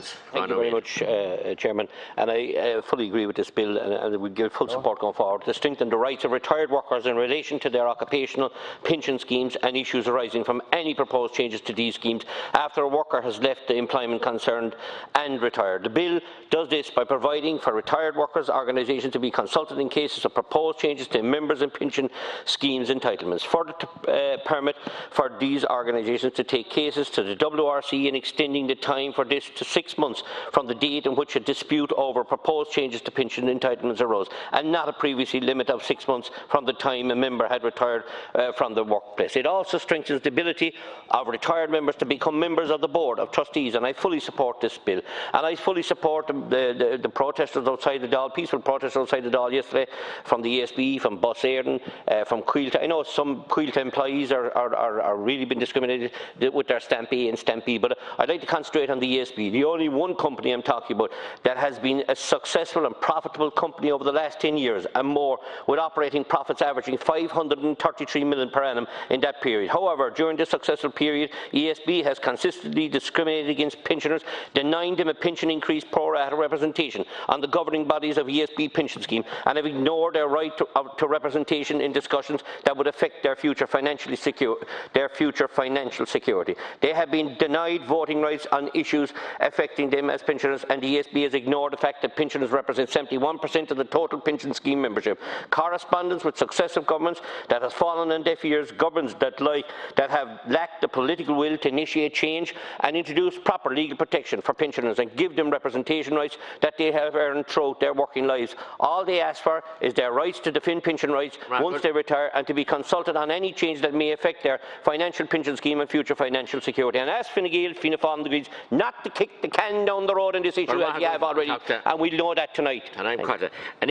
Entitlements. Thank you very much, Chairman. And I fully agree with this bill, and we give full support going forward to strengthen the rights of retired workers in relation to their occupational pension schemes and issues arising from any proposed changes to these schemes after a worker has left the employment concerned and retired. The bill does this by providing for retired workers' organisations to be consulted in cases of proposed changes to members' and pension schemes entitlements. Further, to permit for these organisations to take cases to the WRC and extending the time for this to 6 months from the date in which a dispute over proposed changes to pension entitlements arose, and not a previously limit of 6 months from the time a member had retired from the workplace. It also strengthens the ability of retired members to become members of the Board of Trustees, and I fully support this bill. And I fully support the protesters outside the Dáil, peaceful protesters outside the Dáil yesterday, from the ESB, from Bus Éireann, from Quilta. I know some Quilta employees are really being discriminated with their Stamp A and Stamp B, but I'd like to concentrate on the ESB, the only one company I'm talking about that has been a successful and profitable company over the last 10 years and more, with operating profits averaging 533 million per annum in that period. However, during this successful period, ESB has consistently discriminated against pensioners, denying them a pension increase pro rata representation on the governing bodies of ESB pension scheme, and have ignored their right to representation in discussions that would affect their future financial security. They have been denied voting rights on issues affecting them as pensioners, and the ESB has ignored the fact that pensioners represent 71% of the total pension scheme membership. Correspondence with successive governments that has fallen on deaf ears, governments that have lacked the political will to initiate change and introduce proper legal protection for pensioners and give them representation rights that they have earned throughout their working lives. All they ask for is their rights to defend pension rights once they retire, and to be consulted on any change that may affect their financial pension scheme and future financial security. And ask Fine Gael, Fianna Fáil degrees not to kick the can down the road in this issue as you have already, and we'll know that tonight. And I'm